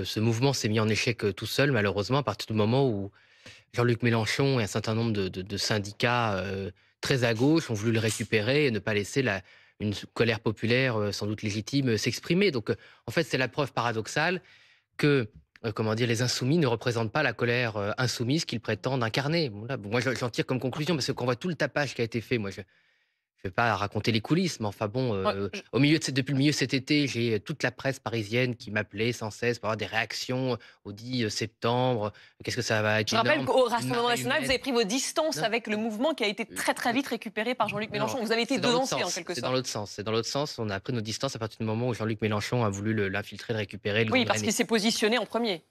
Ce mouvement s'est mis en échec, tout seul malheureusement à partir du moment où Jean-Luc Mélenchon et un certain nombre de syndicats, très à gauche ont voulu le récupérer et ne pas laisser une colère populaire, sans doute légitime, s'exprimer. Donc, en fait, c'est la preuve paradoxale que, comment dire? Les insoumis ne représentent pas la colère, insoumise qu'ils prétendent incarner. Voilà, bon, moi j'en tire comme conclusion parce que quand on voit tout le tapage qui a été fait, moi je vais pas raconter les coulisses, mais enfin bon, Ouais, je depuis le milieu de cet été, j'ai toute la presse parisienne qui m'appelait sans cesse pour avoir des réactions au 10 septembre. Qu'est-ce que ça va être je rappelle énorme, qu'au une Rassemblement marée national, vous humaine. avez pris vos distances Non, avec le mouvement qui a été heu, très, très vite récupéré par Jean-Luc non, Mélenchon. Vous avez été c'est dans l'autre devancé en sens, quelque c'est dans sorte. l'autre sens, c'est dans l'autre sens. On a pris nos distances à partir du moment où Jean-Luc Mélenchon a voulu l'infiltrer, le récupérer, le Oui, parce qu'il gangréner. s'est positionné en premier.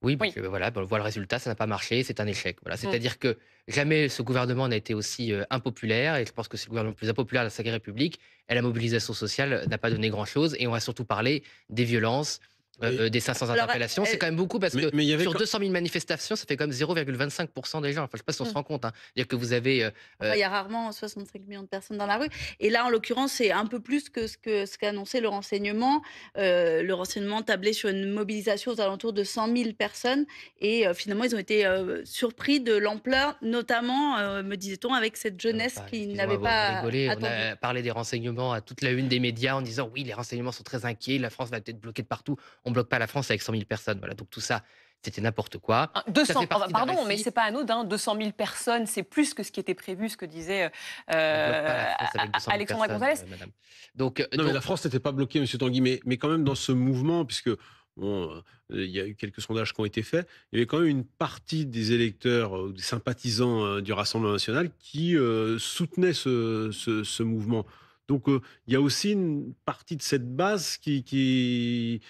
Oui, parce Oui. que voilà, on voit le résultat, ça n'a pas marché, c'est un échec. Voilà, Mmh. c'est-à-dire que jamais ce gouvernement n'a été aussi, impopulaire et je pense que c'est le gouvernement le plus impopulaire de la cinquième République et la mobilisation sociale n'a pas donné grand-chose et on va surtout parler des vielances, Mais, des 500 Alors, interpellations. C'est quand même beaucoup parce que mais il y avait sur quand 200 000 manifestations, ça fait quand même 0,25 des gens. Enfin, je sais pas si on se Mh. rend compte, hein. C'est-à-dire que vous avez, enfin, il y a rarement 65 millions de personnes dans la rue. Et là, en l'occurrence, c'est un peu plus que ce qu'a annoncé le renseignement. Le renseignement tablait sur une mobilisation aux alentours de 100 000 personnes. Et finalement, ils ont été surpris de l'ampleur, notamment, me disait-on, avec cette jeunesse Enfin, qui excusez-moi, n'avait vous pas rigolez. On attendu. a parlé des renseignements à toute la une des médias en disant: «Oui, les renseignements sont très inquiets, la France va peut-être bloquer de partout». On bloque pas la France avec 100 000 personnes. Voilà, donc tout ça, c'était n'importe quoi. Ça fait 200, partie d'un pardon, mais récit. c'est pas anodin, 200 000 personnes, c'est plus que ce qui était prévu, ce que disait, On bloque pas la France avec 200 000 Alexandra personnes, Gonzalez. madame. Donc, Non, mais la France n'était pas bloquée, Monsieur Tanguy, mais quand même dans ce mouvement, puisque bon, il y a eu quelques sondages qui ont été faits, il y avait quand même une partie des électeurs, des sympathisants du Rassemblement national qui soutenaient ce mouvement. Donc, il y a aussi une partie de cette base qui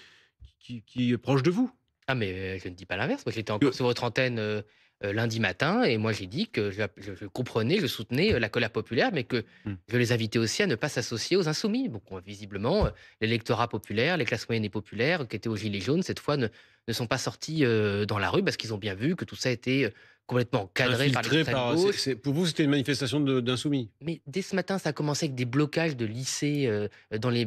est proche de vous. ah mais, je ne dis pas l'inverse. Moi, j'étais encore Que- sur votre antenne, lundi matin et moi j'ai dit que je comprenais, je soutenais, la colère populaire, mais que Hmm. je les invitais aussi à ne pas s'associer aux insoumis. Donc visiblement, l'électorat populaire, les classes moyennes et populaires qui étaient aux gilets jaunes, cette fois, ne sont pas sortis, dans la rue parce qu'ils ont bien vu que tout ça était, complètement encadré par Infiltré l'extrême par. gauche. Pour vous, c'était une manifestation d'insoumis. Mais dès ce matin, ça a commencé avec des blocages de lycées, dans les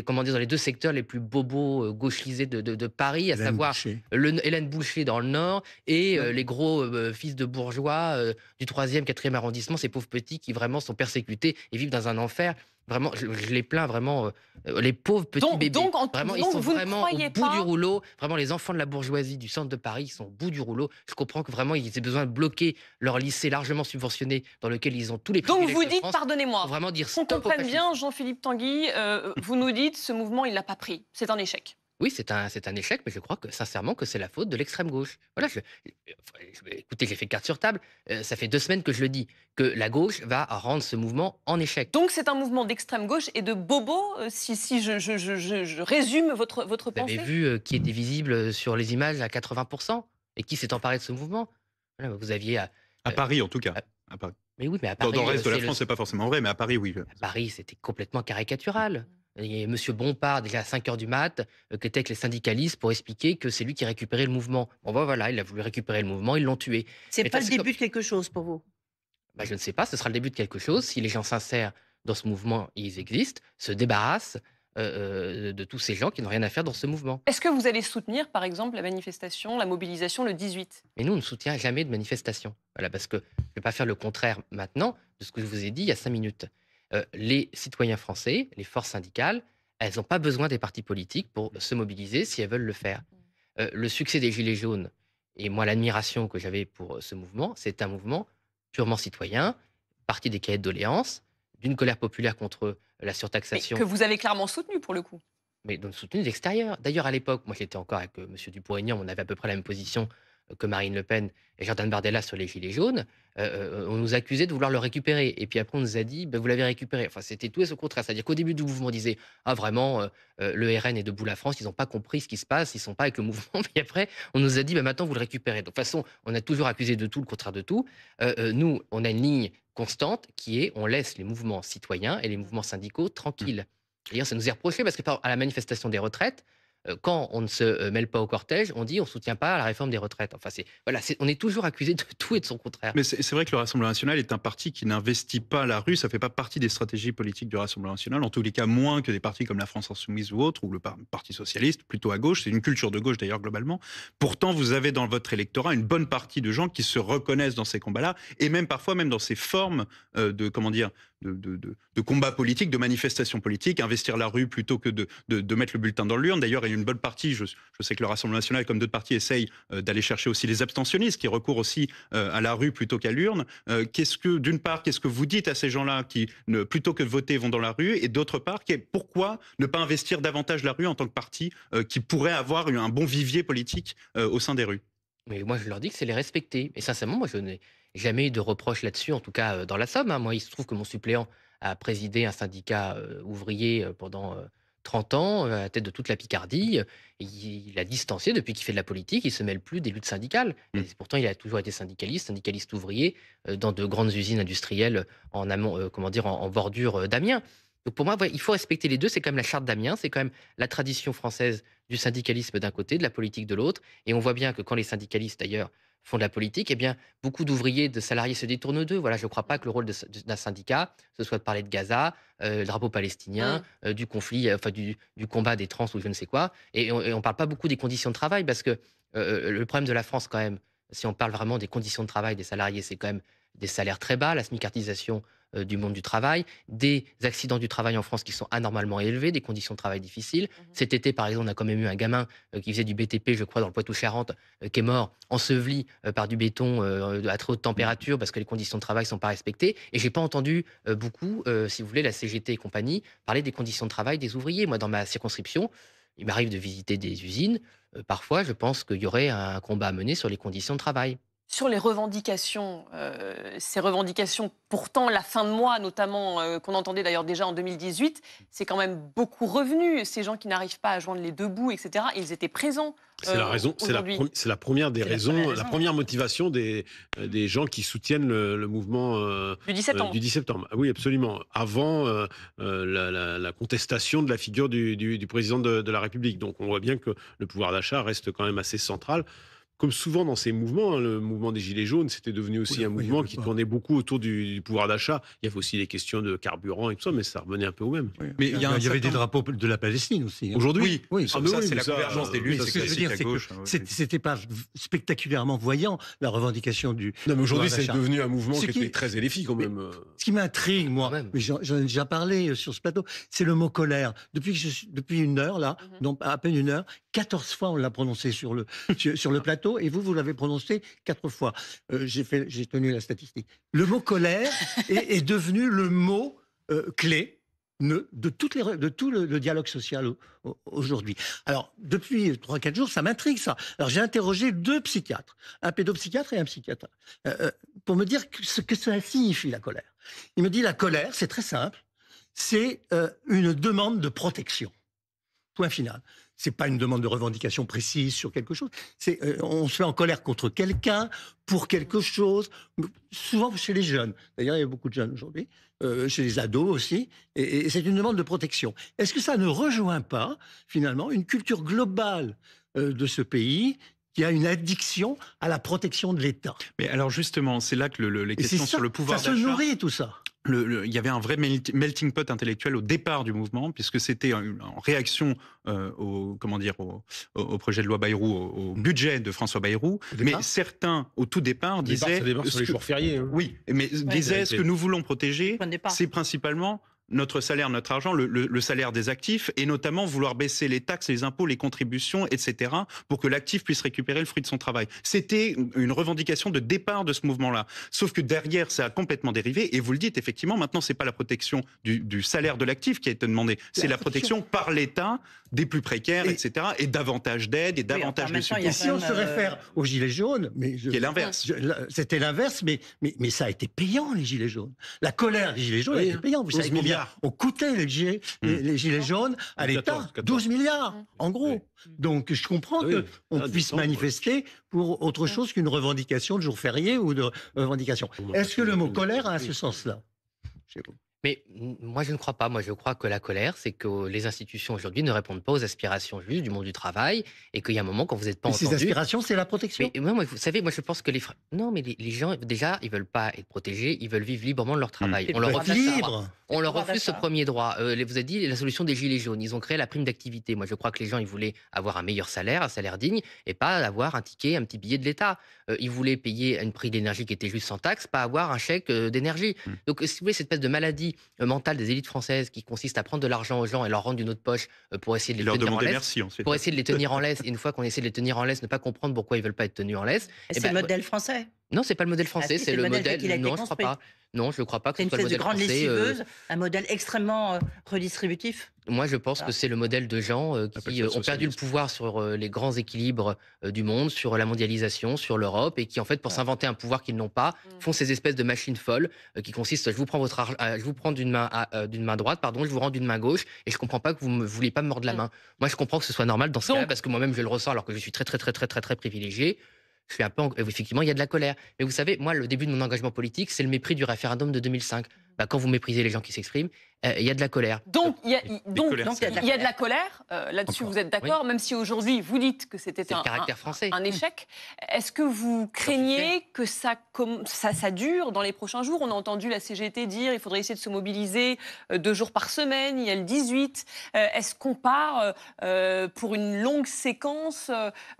comment dire? Dans les 2 secteurs les plus bobos, gauchisés de Paris, à Hélène savoir Boucher. Hélène Boucher dans le nord et Ouais. les gros, fils de bourgeois, du 3e, 4e arrondissement, ces pauvres petits qui vraiment sont persécutés et vivent dans un enfer. Vraiment, je les plains vraiment, les pauvres petits Donc bébés. donc en Vraiment, ils donc sont vous ne vraiment au croyez bout du pas. rouleau. Vraiment, les enfants de la bourgeoisie du centre de Paris, ils sont au bout du rouleau. Je comprends que vraiment ils aient besoin de bloquer leur lycée largement subventionné dans lequel ils ont tous les Donc privilèges vous de dites, France pour pardonnez-moi, vraiment dire qu'on stop au comprenne fascisme. bien, Jean-Philippe Tanguy, vous nous dites ce mouvement il l'a pas pris, c'est un échec. Oui, c'est un échec, mais je crois que sincèrement que c'est la faute de l'extrême gauche. Voilà, écoutez, j'ai fait carte sur table. Ça fait 2 semaines que je le dis, que la gauche va rendre ce mouvement en échec. Donc c'est un mouvement d'extrême gauche et de bobos, si je résume votre Vous avez pensée? vu, qui était visible, sur les images à 80 et qui s'est emparé de ce mouvement? Voilà, vous aviez, À heu, Paris, en tout cas. heu, À Paris. mais oui, mais à Dans Paris, le reste de la c'est le France, c'est pas forcément vrai, mais à Paris, oui. à Paris, c'était complètement caricatural. Et monsieur Bompard, déjà à 5 heures du mat, qui était avec les syndicalistes pour expliquer que c'est lui qui récupérait le mouvement. Bon, bah, voilà, il a voulu récupérer le mouvement, ils l'ont tué. C'est Mais pas ça, le c'est comme début de quelque chose pour vous. bah, je ne sais pas, ce sera le début de quelque chose. Si les gens sincères dans ce mouvement, ils existent, se débarrassent, de tous ces gens qui n'ont rien à faire dans ce mouvement. Est-ce que vous allez soutenir, par exemple, la manifestation, la mobilisation le 18? Mais nous, on ne soutient jamais de manifestation. Voilà, parce que je ne vais pas faire le contraire maintenant de ce que je vous ai dit il y a 5 minutes. Les citoyens français, les forces syndicales, elles n'ont pas besoin des partis politiques pour se mobiliser si elles veulent le faire. Le succès des Gilets jaunes et moi, l'admiration que j'avais pour ce mouvement, c'est un mouvement purement citoyen, parti des cahiers de doléances, d'une colère populaire contre la Mais que surtaxation, vous avez clairement soutenu pour le coup? mais donc soutenu de l'extérieur. D'ailleurs, à l'époque, moi j'étais encore avec M. Dupont-Aignan, on avait à peu près la même position que Marine Le Pen et Jordan Bardella sur les Gilets jaunes. On nous accusait de vouloir le récupérer. Et puis après, on nous a dit, ben, vous l'avez récupéré. Enfin, c'était tout et ce contraire. C'est-à-dire qu'au début du mouvement, on disait, ah vraiment, le RN est debout la France, ils n'ont pas compris ce qui se passe, ils ne sont pas avec le mouvement. Puis après, on nous a dit, ben, maintenant, vous le récupérez. Donc, de toute façon, on a toujours accusé de tout, le contraire de tout. Nous, on a une ligne constante qui est, on laisse les mouvements citoyens et les mouvements syndicaux tranquilles. D'ailleurs, ça nous est reproché parce que à la manifestation des retraites, quand on ne se mêle pas au cortège, on dit on ne soutient pas la réforme des retraites. Enfin, voilà, on est toujours accusé de tout et de son contraire. Mais c'est vrai que le Rassemblement national est un parti qui n'investit pas la rue. Ça ne fait pas partie des stratégies politiques du Rassemblement national. En tous les cas, moins que des partis comme la France Insoumise ou autres, ou le Parti socialiste, plutôt à gauche. C'est une culture de gauche d'ailleurs globalement. Pourtant, vous avez dans votre électorat une bonne partie de gens qui se reconnaissent dans ces combats-là, et même parfois même dans ces formes de combat politique, de manifestation politique, investir la rue plutôt que de mettre le bulletin dans l'urne. D'ailleurs, il y a une bonne partie, je sais que le Rassemblement national, comme d'autres partis, essaye d'aller chercher aussi les abstentionnistes, qui recourent aussi à la rue plutôt qu'à l'urne. D'une part, qu'est-ce que vous dites à ces gens-là qui, plutôt que de voter, vont dans la rue? Et d'autre part, pourquoi ne pas investir davantage la rue en tant que parti qui pourrait avoir un bon vivier politique au sein des rues? Mais moi, je leur dis que c'est les respecter. Et sincèrement, moi, je n'ai jamais eu de reproche là-dessus, en tout cas dans la Somme, hein. Moi, il se trouve que mon suppléant a présidé un syndicat ouvrier pendant 30 ans, à la tête de toute la Picardie. Et il a distancié depuis qu'il fait de la politique, il ne se mêle plus des luttes syndicales. Et pourtant, il a toujours été syndicaliste ouvrier, dans de grandes usines industrielles en amont, en bordure d'Amiens. Donc pour moi, il faut respecter les deux. C'est quand même la charte d'Amiens, c'est quand même la tradition française du syndicalisme d'un côté, de la politique de l'autre. Et on voit bien que quand les syndicalistes, d'ailleurs, font de la politique, eh bien, beaucoup d'ouvriers, de salariés se détournent d'eux. Voilà, je ne crois pas que le rôle d'un syndicat, ce soit de parler de Gaza, le drapeau palestinien, du conflit, du combat des trans ou je ne sais quoi. Et on ne parle pas beaucoup des conditions de travail parce que le problème de la France, quand même, si on parle vraiment des conditions de travail des salariés, c'est quand même des salaires très bas, la smicardisation du monde du travail, des accidents du travail en France qui sont anormalement élevés, des conditions de travail difficiles. Cet été, par exemple, on a quand même eu un gamin qui faisait du BTP, je crois, dans le Poitou-Charentes, qui est mort enseveli par du béton à trop haute température parce que les conditions de travail ne sont pas respectées. Et je n'ai pas entendu beaucoup, si vous voulez, la CGT et compagnie, parler des conditions de travail des ouvriers. Moi, dans ma circonscription, il m'arrive de visiter des usines. Parfois, je pense qu'il y aurait un combat à mener sur les conditions de travail. Sur les revendications, ces revendications, pourtant la fin de mois notamment, qu'on entendait d'ailleurs déjà en 2018, c'est quand même beaucoup revenu. Ces gens qui n'arrivent pas à joindre les deux bouts, etc., ils étaient présents. C'est la raison, c'est la première des raisons, la première motivation des gens qui soutiennent le mouvement du 10 septembre. Du 10 septembre. Oui, absolument. Avant la contestation de la figure du président de la République. Donc on voit bien que le pouvoir d'achat reste quand même assez central. Comme souvent dans ces mouvements, hein, le mouvement des Gilets jaunes, c'était devenu aussi un mouvement qui tournait beaucoup autour du pouvoir d'achat. Il y avait aussi les questions de carburant et tout ça, mais ça revenait un peu au même. Oui. Mais il y avait des drapeaux de la Palestine aussi. Hein. Aujourd'hui, oui, ça c'est la convergence des luttes. Ce que je veux dire, c'est que c'était pas spectaculairement voyant, la revendication du. Non, mais aujourd'hui, c'est devenu un mouvement qui était très éléfique quand même. Ce qui m'intrigue, moi, mais j'en ai déjà parlé sur ce plateau, c'est le mot colère. Depuis une heure, là, donc à peine une heure, 14 fois on l'a prononcé sur le plateau. Et vous l'avez prononcé 4 fois. J'ai tenu la statistique. Le mot colère est devenu le mot clé de tout le dialogue social aujourd'hui. Alors, depuis 3-4 jours, ça m'intrigue, ça. Alors, j'ai interrogé 2 psychiatres, un pédopsychiatre et un psychiatre, pour me dire ce que ça signifie, la colère. Il me dit, la colère, c'est très simple, c'est une demande de protection. Point final. C'est pas une demande de revendication précise sur quelque chose. On se met en colère contre quelqu'un, pour quelque chose, souvent chez les jeunes. D'ailleurs, il y a beaucoup de jeunes aujourd'hui, chez les ados aussi, et c'est une demande de protection. Est-ce que ça ne rejoint pas, finalement, une culture globale de ce pays qui a une addiction à la protection de l'État? Mais alors justement, c'est là que les questions sur le pouvoir d'achat... Ça se nourrit, tout ça. Il y avait un vrai melting pot intellectuel au départ du mouvement, puisque c'était en réaction au projet de loi Bayrou, au budget de François Bayrou. Mais certains, au tout départ, disaient... Ça démarre sur les jours fériés. Hein. Oui, mais disaient ce que nous voulons protéger, c'est principalement notre salaire, notre argent, le salaire des actifs, et notamment vouloir baisser les taxes, les impôts, les contributions, etc., pour que l'actif puisse récupérer le fruit de son travail. C'était une revendication de départ de ce mouvement-là. Sauf que derrière, ça a complètement dérivé, et vous le dites, effectivement, maintenant, c'est pas la protection du salaire de l'actif qui a été demandée, c'est la protection par l'État des plus précaires, etc., et davantage d'aide, et davantage de subventions. Et si on se réfère aux Gilets jaunes... qui est l'inverse. C'était l'inverse, mais ça a été payant, les Gilets jaunes. La colère des Gilets jaunes a été payante. Vous savez combien ont coûté les gilets jaunes à l'État? 12 milliards, en gros. Donc, je comprends qu'on puisse manifester pour autre chose qu'une revendication de jour férié ou de revendication. Est-ce que le mot colère a ce sens-là chez vous? Mais moi, je ne crois pas. Moi, je crois que la colère, c'est que les institutions aujourd'hui ne répondent pas aux aspirations justes du monde du travail et qu'il y a un moment, quand vous n'êtes pas Mais ces entendu. aspirations, c'est la protection. Mais moi, vous savez, moi, je pense que non, mais les gens, déjà, ils veulent pas être protégés, ils veulent vivre librement de leur travail. C'est On leur le refuse libre. On leur refuse ce premier droit. Vous avez dit la solution des gilets jaunes. Ils ont créé la prime d'activité. Moi, je crois que les gens, ils voulaient avoir un meilleur salaire, un salaire digne, et pas avoir un ticket, un petit billet de l'État. Ils voulaient payer un prix d'énergie qui était juste sans taxe, pas avoir un chèque d'énergie. Donc, si vous voulez, cette espèce de maladie mentale des élites françaises qui consiste à prendre de l'argent aux gens et leur rendre d'une autre poche pour essayer de les Leur tenir en demander laisse. merci ensuite. Pour essayer de les tenir en laisse. Et une fois qu'on essaie de les tenir en laisse, ne pas comprendre pourquoi ils veulent pas être tenus en laisse. Et c'est le modèle français. Non, c'est pas le modèle français, si, c'est le modèle. tel qu'il a été Non, je crois construit. pas. Non, je ne crois pas que C'est ce une soit le espèce de modèle grande français. lessiveuse, un modèle extrêmement redistributif. Moi, je pense Ah. que c'est le modèle de gens Appelle qui ça ont perdu le socialiste. pouvoir sur les grands équilibres du monde, sur la mondialisation, sur l'Europe, et qui, en fait, pour s'inventer un pouvoir qu'ils n'ont pas, font ces espèces de machines folles qui consistent je vous prends votre argent, je vous prends d'une main droite, pardon, je vous rends d'une main gauche, et je comprends pas que vous ne vouliez pas me mordre la main. Moi, je comprends que ce soit normal dans ce cas-là, parce que moi-même, je le ressens, alors que je suis très, très, très, très, très, très privilégié. Je suis un peu. Effectivement, il y a de la colère. Mais vous savez, moi, le début de mon engagement politique, c'est le mépris du référendum de 2005. Quand vous méprisez les gens qui s'expriment, il y a de la colère. Donc, il y a de la colère. Là-dessus, Encore. vous êtes d'accord, même si aujourd'hui, vous dites que c'était C'est le caractère français. un échec. Est-ce que vous craignez que ça dure dans les prochains jours? On a entendu la CGT dire qu'il faudrait essayer de se mobiliser 2 jours par semaine. Il y a le 18. Est-ce qu'on part pour une longue séquence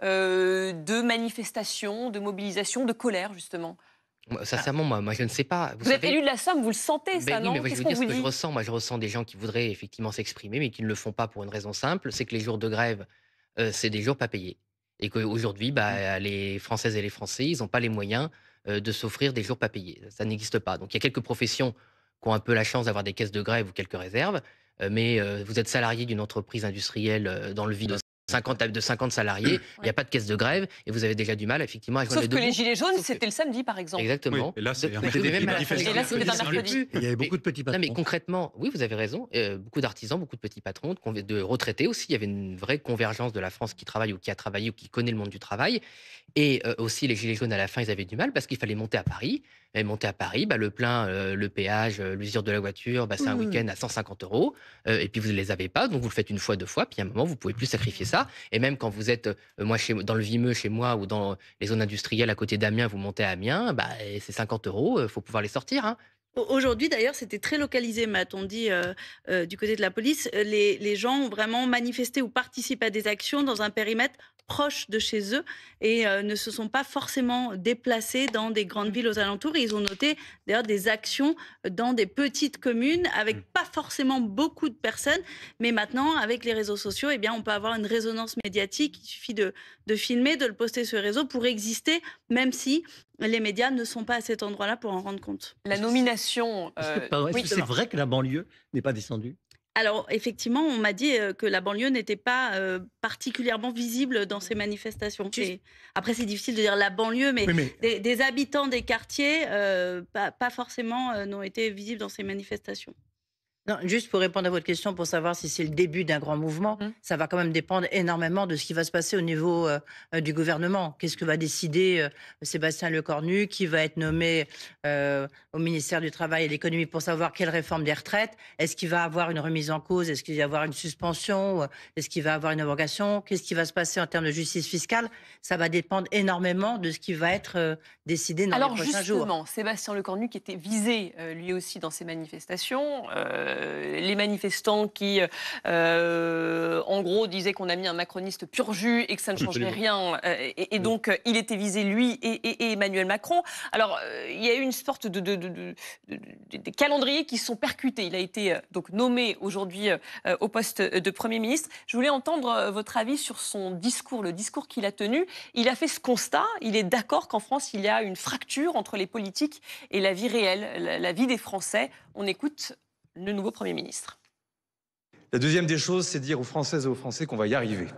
de manifestations, de mobilisation, de colère, justement? Sincèrement, moi, je ne sais pas. Vous êtes élu de la Somme, vous le sentez, ça, Oui, non? mais moi, je Qu'est-ce veux qu'on dire vous ce que je dit? ressens. Moi, je ressens des gens qui voudraient effectivement s'exprimer, mais qui ne le font pas pour une raison simple, c'est que les jours de grève, c'est des jours pas payés. Et qu'aujourd'hui, les Françaises et les Français, ils n'ont pas les moyens de s'offrir des jours pas payés. Ça n'existe pas. Donc, il y a quelques professions qui ont un peu la chance d'avoir des caisses de grève ou quelques réserves, mais vous êtes salarié d'une entreprise industrielle dans le vide de 50 salariés, il n'y a pas de caisse de grève, et vous avez déjà du mal, effectivement, à joindre Sauf les que deux les bouts. Gilets jaunes, Sauf que- c'était le samedi, par exemple. Exactement. Oui, et là, c'est un Mais des même à la fin, manifestations. Et là, c'était un mercredi. Il y avait beaucoup de petits Non, patrons. mais concrètement, oui, vous avez raison. Beaucoup d'artisans, beaucoup de petits patrons, de retraités aussi. Il y avait une vraie convergence de la France qui travaille ou qui a travaillé ou qui connaît le monde du travail. Et aussi, les Gilets jaunes, à la fin, ils avaient du mal parce qu'il fallait monter à Paris. Et monter à Paris, le plein, le péage, l'usure de la voiture, c'est un week-end à 150 €. Et puis, vous ne les avez pas. Donc, vous le faites une fois, 2 fois. Puis, à un moment, vous ne pouvez plus sacrifier ça. Et même quand vous êtes, dans le Vimeux, chez moi, ou dans les zones industrielles à côté d'Amiens, vous montez à Amiens, c'est 50 €. Il faut pouvoir les sortir. Hein. Aujourd'hui, d'ailleurs, c'était très localisé, m'a-t-on dit, du côté de la police. Les gens ont vraiment manifesté ou participé à des actions dans un périmètre proche de chez eux et ne se sont pas forcément déplacés dans des grandes villes aux alentours. Et ils ont noté d'ailleurs des actions dans des petites communes avec pas forcément beaucoup de personnes. Mais maintenant, avec les réseaux sociaux, eh bien, on peut avoir une résonance médiatique. Il suffit de filmer, de le poster sur les réseaux pour exister, même si les médias ne sont pas à cet endroit-là pour en rendre compte. La nomination. Est-ce que c'est vrai que la banlieue n'est pas descendue? Alors, effectivement, on m'a dit que la banlieue n'était pas particulièrement visible dans ces manifestations. Après, c'est difficile de dire la banlieue, mais, Oui, mais des habitants des quartiers, pas forcément, n'ont été visibles dans ces manifestations. Non, juste pour répondre à votre question, pour savoir si c'est le début d'un grand mouvement, ça va quand même dépendre énormément de ce qui va se passer au niveau du gouvernement. Qu'est-ce que va décider Sébastien Lecornu, qui va être nommé au ministère du Travail et de l'Économie pour savoir quelle réforme des retraites? Est-ce qu'il va avoir une remise en cause? Est-ce qu'il va y avoir une suspension? Est-ce qu'il va avoir une abrogation? Qu'est-ce qui va se passer en termes de justice fiscale? Ça va dépendre énormément de ce qui va être décidé dans les prochains jours. Alors justement, Sébastien Lecornu qui était visé lui aussi dans ces manifestations, les manifestants qui, en gros, disaient qu'on a mis un macroniste pur jus et que ça ne changerait rien. Et donc, il était visé, lui et Emmanuel Macron. Alors, il y a eu une sorte de calendriers qui se sont percutés. Il a été donc nommé aujourd'hui au poste de Premier ministre. Je voulais entendre votre avis sur son discours, le discours qu'il a tenu. Il a fait ce constat. Il est d'accord qu'en France, il y a une fracture entre les politiques et la vie réelle, la vie des Français. On écoute le nouveau Premier ministre. La deuxième des choses, c'est dire aux Françaises et aux Français qu'on va y arriver.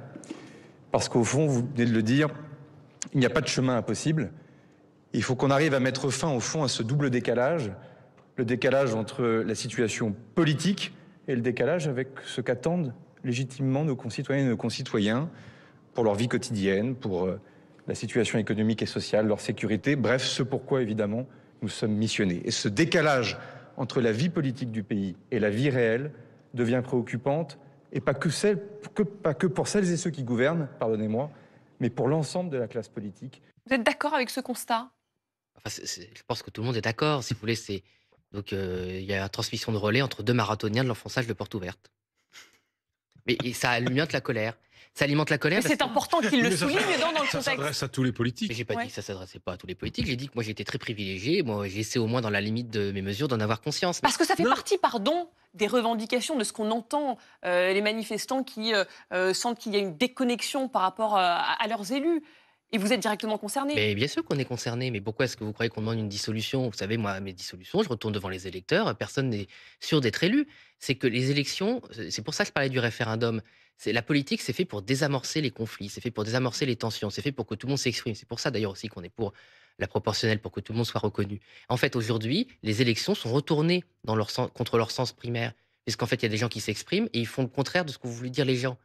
Parce qu'au fond, vous venez de le dire, il n'y a pas de chemin impossible. Il faut qu'on arrive à mettre fin, au fond, à ce double décalage. Le décalage entre la situation politique et le décalage avec ce qu'attendent légitimement nos concitoyennes et nos concitoyens pour leur vie quotidienne, pour la situation économique et sociale, leur sécurité, bref, ce pourquoi, évidemment, nous sommes missionnés. Et ce décalage entre la vie politique du pays et la vie réelle devient préoccupante, et pas que pour celles et ceux qui gouvernent, pardonnez-moi, mais pour l'ensemble de la classe politique. Vous êtes d'accord avec ce constat? Enfin, je pense que tout le monde est d'accord. Si vous voulez, donc il y a une transmission de relais entre deux marathoniens de l'enfonçage de porte ouverte. Mais ça alimente la colère. Ça alimente la colère. Mais c'est important qu'il le souligne dans le contexte. Ça s'adresse à tous les politiques. J'ai pas dit que ça s'adressait pas à tous les politiques. J'ai dit que moi j'étais très privilégié. Moi j'essaie au moins dans la limite de mes mesures d'en avoir conscience. Parce que ça fait partie, pardon, des revendications, de ce qu'on entend, les manifestants qui sentent qu'il y a une déconnexion par rapport à leurs élus. Et vous êtes directement concerné. Mais bien sûr qu'on est concerné. Mais pourquoi est-ce que vous croyez qu'on demande une dissolution? Vous savez, moi, mes dissolutions, je retourne devant les électeurs. Personne n'est sûr d'être élu. C'est que les élections, c'est pour ça que je parlais du référendum. La politique, c'est fait pour désamorcer les conflits, c'est fait pour désamorcer les tensions, c'est fait pour que tout le monde s'exprime. C'est pour ça d'ailleurs aussi qu'on est pour la proportionnelle, pour que tout le monde soit reconnu. En fait, aujourd'hui, les élections sont retournées contre leur sens primaire. Puisqu'en fait, il y a des gens qui s'expriment et ils font le contraire de ce que vous voulez dire les gens.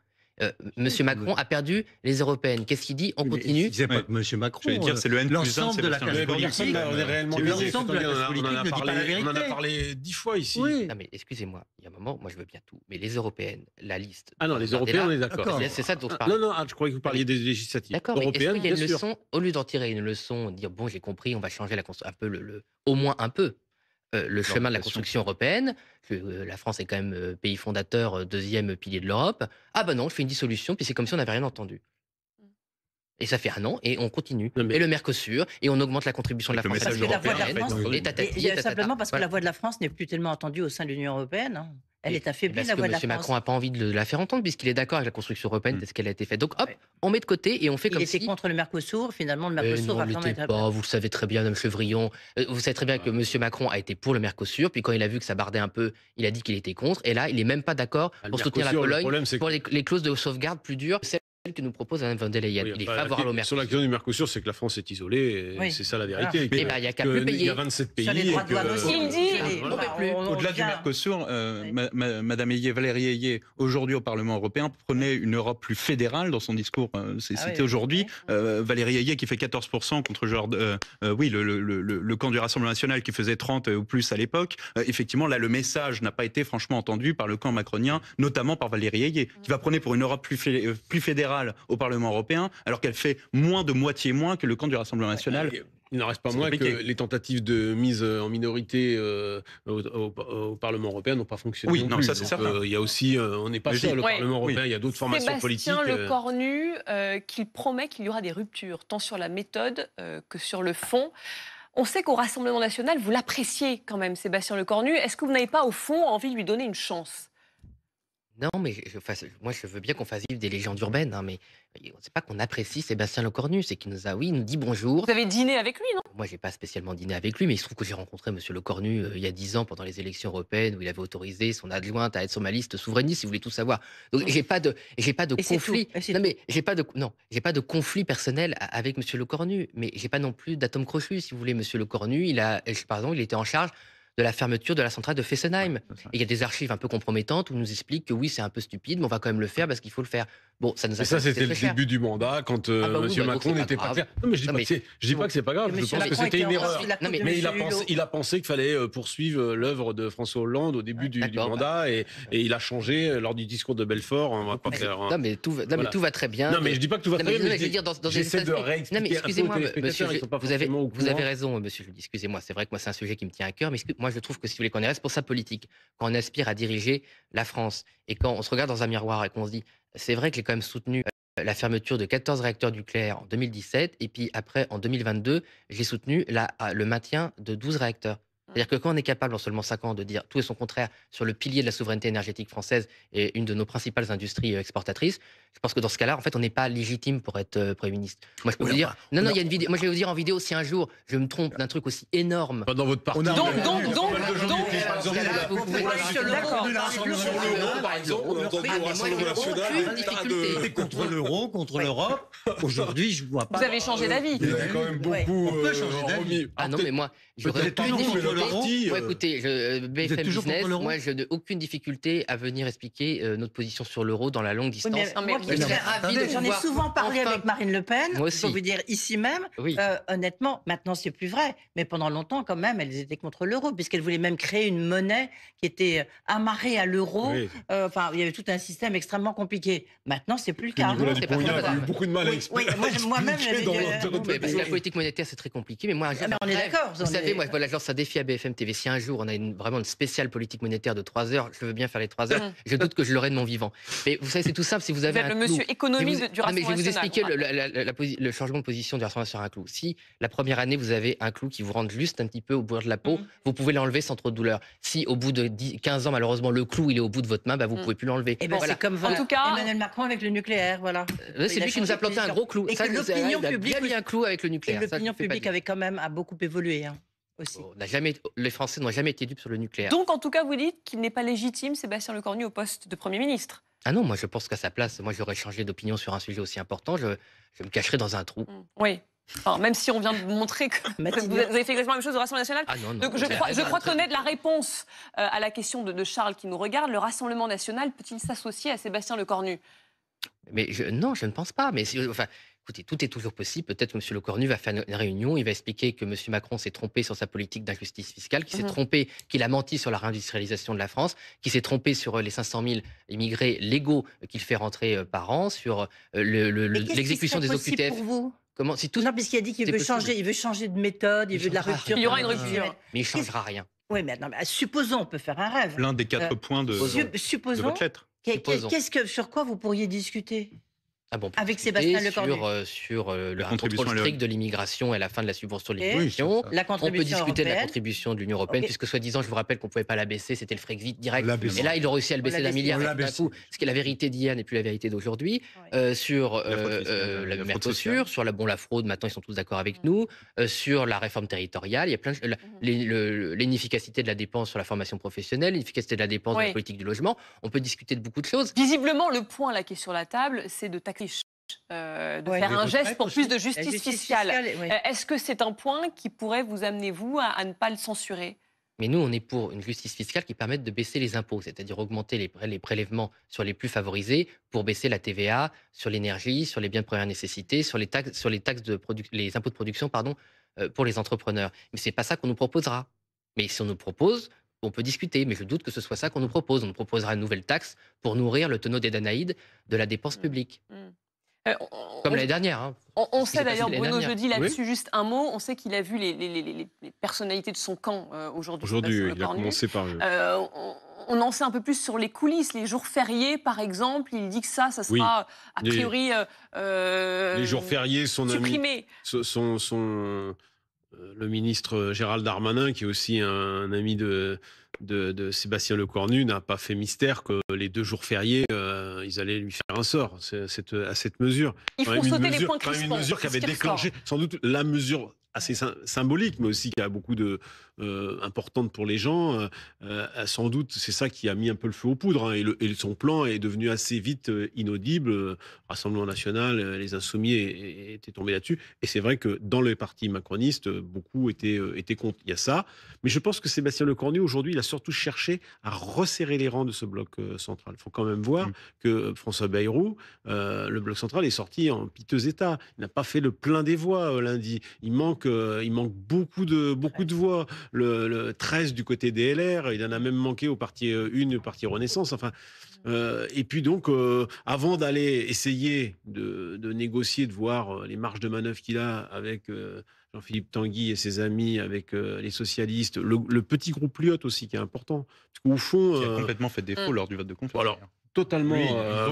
Monsieur Macron a perdu les européennes. Qu'est-ce qu'il dit? On continue. Il disait pas que Monsieur Macron. Je vais dire, c'est le N+1 l'ensemble de la classe politique. L'ensemble de la classe politique ne dit pas la vérité. On en a parlé 10 fois ici. Oui. Non mais excusez-moi, il y a un moment, moi je veux bien tout. Mais les européennes, la liste. Ah non, les européennes, on est d'accord. C'est ça dont je parle. Non, je croyais que vous parliez des législatives. D'accord, mais est-ce Européennes, qu'il y a bien une sûr. leçon, au lieu d'en tirer une leçon, dire bon, j'ai compris, on va changer un peu au moins un peu, le chemin de la construction européenne, que la France est quand même pays fondateur, deuxième pilier de l'Europe. Ah ben non, je fais une dissolution, puis c'est comme si on n'avait rien entendu. Et ça fait un an, et on continue. Et le Mercosur, et on augmente la contribution de la France à l'Union européenne. Et tatati, et simplement parce que la voix de la France n'est plus tellement entendue au sein de l'Union européenne. Hein. Elle est affaiblie, la voix de la France. M. Macron n'a pas envie de la faire entendre, puisqu'il est d'accord avec la construction européenne, ce qu'elle a été faite. Donc hop, on met de côté et on fait comme si... Il était contre le Mercosur, finalement, le Mercosur va vraiment être... pas, vous le savez très bien, Mme Chevrillon. Vous savez très bien que M. Macron a été pour le Mercosur, puis quand il a vu que ça bardait un peu, il a dit qu'il était contre, et là, il n'est même pas d'accord pour soutenir la Pologne pour les clauses de sauvegarde plus dures, celles que nous propose Mme von der Leyen. Il est favorable au Mercosur. Sur la question du Mercosur, c'est que la France est isolée, c'est ça la vérité. Il n'y a qu'à plus payer. Il y a 27 pays. Au-delà du Mercosur, Madame Valérie Ayé, aujourd'hui au Parlement européen, prenait une Europe plus fédérale dans son discours. C'est cité aujourd'hui. Valérie Ayé qui fait 14% contre le camp du Rassemblement national qui faisait 30 ou plus à l'époque. Effectivement, là, le message n'a pas été franchement entendu par le camp macronien, notamment par Valérie Ayé, qui va prôner pour une Europe plus fédérale au Parlement européen, alors qu'elle fait moins de moitié moins que le camp du Rassemblement national. Il n'en reste pas moins que les tentatives de mise en minorité au Parlement européen n'ont pas fonctionné. Oui, non, ça c'est certain. Il y a aussi, on n'est pas seul au Parlement européen, il y a d'autres formations politiques. Sébastien Lecornu, qu'il promet qu'il y aura des ruptures, tant sur la méthode que sur le fond. On sait qu'au Rassemblement national, vous l'appréciez quand même, Sébastien Lecornu. Est-ce que vous n'avez pas, au fond, envie de lui donner une chance? Non, mais moi, je veux bien qu'on fasse vivre des légendes urbaines, hein, mais c'est pas qu'on apprécie Sébastien Lecornu, c'est qu'il nous a, il nous dit bonjour. Vous avez dîné avec lui, non? Moi, j'ai pas spécialement dîné avec lui, mais il se trouve que j'ai rencontré M. Lecornu il y a 10 ans pendant les élections européennes où il avait autorisé son adjointe à être sur ma liste souverainiste, si vous voulez tout savoir. Donc, j'ai pas de conflit. Non, mais j'ai pas de conflit personnel avec M. Lecornu, mais j'ai pas non plus d'atome crochu, si vous voulez. M. Lecornu, pardon, il était en charge de la fermeture de la centrale de Fessenheim. Et il y a des archives un peu compromettantes où on nous explique que oui, c'est un peu stupide, mais on va quand même le faire parce qu'il faut le faire. Bon, ça nous a. Et ça, c'était le début du mandat, quand M. Macron n'était pas clair. Non, mais je dis pas que c'est pas grave. Je pense que c'était une erreur. Mais il a pensé qu'il fallait poursuivre l'œuvre de François Hollande au début du mandat, et il a changé lors du discours de Belfort. On va pas faire. Non, mais tout va très bien. Non, mais je dis pas que tout va très bien. J'essaie de réexpliquer. Non, mais excusez-moi, monsieur, vous avez raison, monsieur. Excusez-moi, c'est vrai que moi, c'est un sujet qui me tient à cœur, mais moi, je trouve que si vous voulez qu'on est responsable politique, quand on aspire à diriger la France, et quand on se regarde dans un miroir et qu'on se dit, c'est vrai que j'ai quand même soutenu la fermeture de 14 réacteurs nucléaires en 2017, et puis après, en 2022, j'ai soutenu le maintien de 12 réacteurs. C'est-à-dire que quand on est capable en seulement 5 ans de dire tout et son contraire sur le pilier de la souveraineté énergétique française et une de nos principales industries exportatrices, je pense que dans ce cas-là, en fait, on n'est pas légitime pour être Premier ministre. Moi, je peux vous dire... Non, il y a une vidéo... Moi, je vais vous dire en vidéo, si un jour, je me trompe d'un truc aussi énorme... Pas dans votre parti. Donc, par exemple, on entend au Rassemblement national contre l'euro, contre l'Europe. Aujourd'hui, je vois pas. Vous avez changé d'avis. Il y a quand même beaucoup remis. Ah non, mais moi, j'aurais aucune difficulté. Moi, écoutez, BFM Business, moi, je n'ai aucune difficulté à venir expliquer notre position sur l'euro dans la longue distance. Mais moi qui serais ravi de j'en ai pouvoir souvent parlé enfin- avec Marine Le Pen, Moi je peux aussi. vous dire ici même, Oui. honnêtement, maintenant c'est plus vrai, mais pendant longtemps quand même, elles étaient contre l'euro, puisqu'elles voulaient même créer une monnaie qui était amarrée à l'euro. Oui. Enfin, il y avait tout un système extrêmement compliqué. Maintenant, c'est plus le cas. Nicolas c'est pas Dupont-Aignan vrai, a eu madame. beaucoup de mal à Oui, expliquer. moi-même, j'avais dans dit, l'autre- Non, mais parce que la politique monétaire, c'est très compliqué. Mais moi, un jour, mais on est après, d'accord, Vous on savez, est- moi, voilà, je lance un défi à BFM TV. Si un jour, on a vraiment une spéciale politique monétaire de 3 heures, je veux bien faire les 3 heures. Je doute que je l'aurai de mon vivant. Mais vous savez, c'est tout simple. Si vous Vous avez êtes un le clou- monsieur économie Je vais vous- du non, mais je Rassemblement vais vous national. expliquer on rappelle. le changement de position du Rassemblement sur un clou. Si la première année, vous avez un clou qui vous rentre juste un petit peu au bout de la peau, vous pouvez l'enlever sans trop de douleur. Si au bout de 15 ans, malheureusement, le clou il est au bout de votre main, bah, vous ne pouvez plus l'enlever. Eh ben, Voilà. c'est comme En tout cas- Emmanuel Macron avec le nucléaire, voilà. C'est Il a lui qui nous a changé de planté un position. gros clou. Et Ça, que c'est vrai, l'opinion il a publique, bien mis un clou avec le et nucléaire. Ça, je l'opinion ne fais pas publique dire. avait quand même a beaucoup évolué aussi. Les Français n'ont jamais été dupes sur le nucléaire. Donc, en tout cas, vous dites qu'il n'est pas légitime, Sébastien Lecornu, au poste de Premier ministre. Ah non, moi je pense qu'à sa place, moi j'aurais changé d'opinion sur un sujet aussi important, je me cacherais dans un trou. Oui. Enfin, même si on vient de montrer que vous avez fait exactement la même chose au Rassemblement national. Ah non, non. Donc, je crois connaître la réponse à la question de Charles qui nous regarde. Le Rassemblement national peut-il s'associer à Sébastien Lecornu? Mais non, je ne pense pas. Mais enfin, écoutez, tout est toujours possible. Peut-être que M. Lecornu va faire une réunion, il va expliquer que M. Macron s'est trompé sur sa politique d'injustice fiscale, qu'il s'est trompé, qu'il a menti sur la réindustrialisation de la France, qu'il s'est trompé sur les 500 000 immigrés légaux qu'il fait rentrer par an, sur l'exécution des OQTF. Pour vous Comment, si tout, non, puisqu'il a dit qu'il c'est veut possible. changer, il veut changer de méthode, il veut de la changera rupture. Il y aura une rupture. Mais il ne changera rien. Oui, mais, non, mais supposons, on peut faire un rêve. L'un des 4 points de Supposons. votre lettre. Supposons. Sur quoi vous pourriez discuter Ah bon, pour avec discuter Sébastien Lecornu sur le contribution contrôle à strict de l'immigration et la fin de la subvention de Oui, l'immigration. la On peut contribution discuter de la européenne. contribution de l'Union européenne, Ok. puisque soi-disant, je vous rappelle qu'on ne pouvait pas la baisser, c'était le Frexit direct. On l'a baissé. Et là, il a réussi à le baisser d'un milliard On l'a d'un baissé. coup, ce qui est la vérité d'hier n'est plus la vérité d'aujourd'hui. Sur La fraude fiscale, la la fraude Mercosur, sociale. sur la fraude, maintenant ils sont tous d'accord avec nous, sur la réforme territoriale, il y a plein de l'inefficacité de la dépense sur la formation professionnelle, l'inefficacité de la dépense de la politique du logement. On peut discuter de beaucoup de choses. Visiblement, le point là qui est sur la table, c'est de taxer, de faire un geste pour plus de justice fiscale. Est-ce que c'est un point qui pourrait vous amener, vous, à ne pas le censurer? Mais nous, on est pour une justice fiscale qui permette de baisser les impôts, c'est-à-dire augmenter les prélèvements sur les plus favorisés pour baisser la TVA sur l'énergie, sur les biens de première nécessité, sur les impôts de production, pour les entrepreneurs. Mais c'est pas ça qu'on nous proposera. Mais si on nous propose, on peut discuter. Mais je doute que ce soit ça qu'on nous propose. On nous proposera une nouvelle taxe pour nourrir le tonneau des Danaïdes de la dépense publique. Comme l'année dernière. Hein. On Ce qui sait s'est passé d'ailleurs, l'année Bruno dernière. Jeudi, là-dessus, juste un mot. On sait qu'il a vu les personnalités de son camp aujourd'hui. Aujourd'hui, Sébastien il a Lecornu. commencé par... On en sait un peu plus sur les coulisses. Les jours fériés, par exemple, il dit que ça sera a priori les jours fériés, son ami, supprimé. le ministre Gérald Darmanin, qui est aussi un ami de Sébastien Lecornu, n'a pas fait mystère que les 2 jours fériés, ils allaient lui faire un sort à cette mesure. Il faut sauter les points crispants. Une mesure qui avait déclenché, sans doute, la mesure assez symbolique, mais aussi qui a beaucoup importante pour les gens. Sans doute, c'est ça qui a mis un peu le feu aux poudres. Hein, et son plan est devenu assez vite inaudible. Rassemblement national, les Insoumis étaient tombés là-dessus. Et c'est vrai que dans le parti macroniste, beaucoup étaient contre. Il y a ça. Mais je pense que Sébastien Lecornu, aujourd'hui, il a surtout cherché à resserrer les rangs de ce bloc central. Il faut quand même voir que François Bayrou, le bloc central, est sorti en piteux état. Il n'a pas fait le plein des voix lundi. Il manque beaucoup de voix. Le 13 du côté des LR, il en a même manqué au parti Une, au parti Renaissance. Enfin, et puis donc, avant d'aller essayer de négocier, de voir les marges de manœuvre qu'il a avec Jean-Philippe Tanguy et ses amis, avec les socialistes, le petit groupe Lyot aussi, qui est important. Parce qu'au fond, qui a complètement fait défaut lors du vote de confiance. Alors, totalement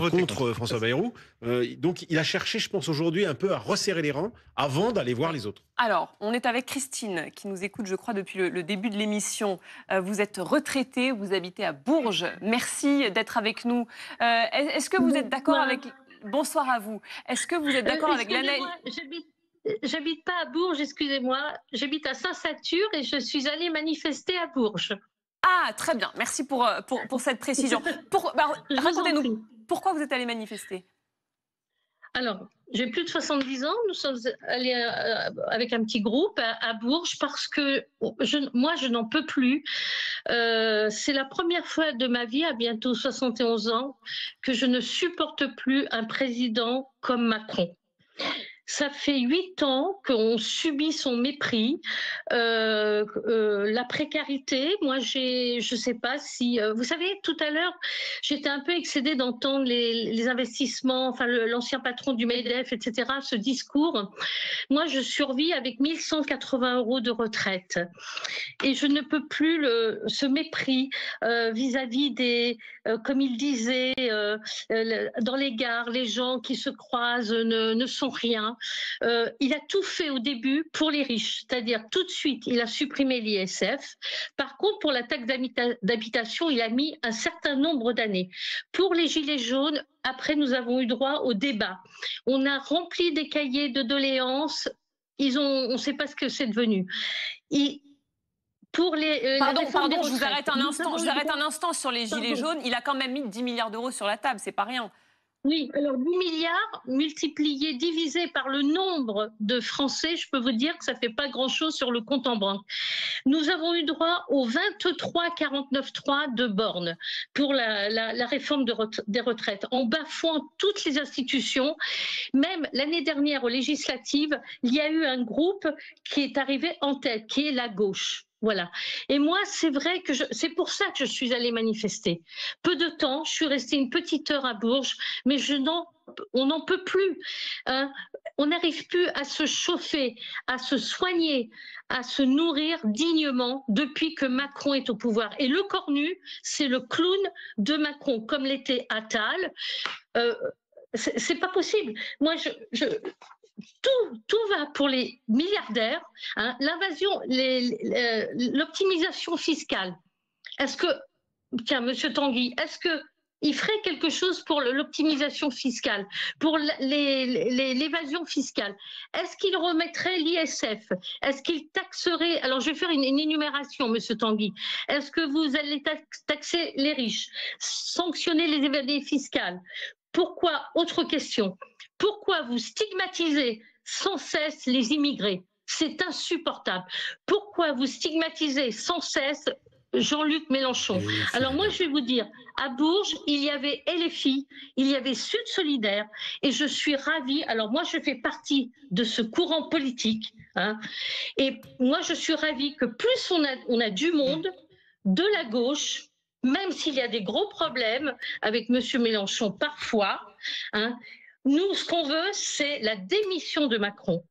contre François François Bayrou. Donc, il a cherché, je pense, aujourd'hui un peu à resserrer les rangs avant d'aller voir les autres. Alors, on est avec Christine, qui nous écoute, je crois, depuis le début de l'émission. Vous êtes retraitée, vous habitez à Bourges. Merci d'être avec nous. Est-ce que vous êtes d'accord avec... Bonsoir à vous. Est-ce que vous êtes d'accord avec l'analyse... J'habite pas à Bourges, excusez-moi. J'habite à Saint-Satur et je suis allée manifester à Bourges. Ah, très bien. Merci pour cette précision. Racontez-nous, pourquoi vous êtes allée manifester? Alors, J'ai plus de 70 ans. Nous sommes allés avec un petit groupe à Bourges parce que moi, je n'en peux plus. C'est la première fois de ma vie, à bientôt 71 ans, que je ne supporte plus un président comme Macron. Ça fait 8 ans qu'on subit son mépris, la précarité. Moi, je sais pas si... vous savez, tout à l'heure, j'étais un peu excédée d'entendre les investissements, enfin l'ancien patron du MEDEF, etc., ce discours. Moi, je survis avec 1180 € de retraite. Et je ne peux plus ce mépris vis-à-vis des... comme il disait, dans les gares, les gens qui se croisent ne sont rien. Il a tout fait au début pour les riches, c'est-à-dire tout de suite, il a supprimé l'ISF. Par contre, pour la taxe d'habitation, il a mis un certain nombre d'années. Pour les gilets jaunes, après, nous avons eu droit au débat. On a rempli des cahiers de doléances. On ne sait pas ce que c'est devenu. Pour pardon, je vous arrête un instant sur les gilets jaunes. Il a quand même mis 10 milliards d'euros sur la table, c'est pas rien. Oui, alors 10 milliards multipliés, divisés par le nombre de Français, je peux vous dire que ça ne fait pas grand-chose sur le compte en banque. Nous avons eu droit au 23-49-3 de Borne pour la réforme des retraites, en bafouant toutes les institutions. Même l'année dernière, aux législatives, il y a eu un groupe qui est arrivé en tête, qui est la gauche. Voilà. Et moi, c'est vrai que c'est pour ça que je suis allée manifester. Peu de temps, je suis restée une petite heure à Bourges, mais on n'en peut plus. Hein. On n'arrive plus à se chauffer, à se soigner, à se nourrir dignement depuis que Macron est au pouvoir. Et le cornu, c'est le clown de Macron, comme l'était Attal. C'est pas possible. Moi, tout va pour les milliardaires, hein, l'invasion, l'optimisation fiscale. Est-ce que, tiens, Monsieur Tanguy, est-ce qu'il ferait quelque chose pour l'optimisation fiscale, pour l'évasion fiscale? Est-ce qu'il remettrait l'ISF? Est-ce qu'il taxerait? Alors, je vais faire une énumération, Monsieur Tanguy. Est-ce que vous allez taxer les riches, sanctionner les évadés fiscales? Pourquoi? Autre question. Pourquoi vous stigmatisez sans cesse les immigrés? C'est insupportable. Pourquoi vous stigmatisez sans cesse Jean-Luc Mélenchon? Alors moi, je vais vous dire, à Bourges, il y avait LFI, il y avait Sud Solidaire, et je suis ravie. Alors moi, je fais partie de ce courant politique, hein, et moi, je suis ravie que plus on a du monde, de la gauche, même s'il y a des gros problèmes avec M. Mélenchon parfois, hein, nous, ce qu'on veut, c'est la démission de Macron.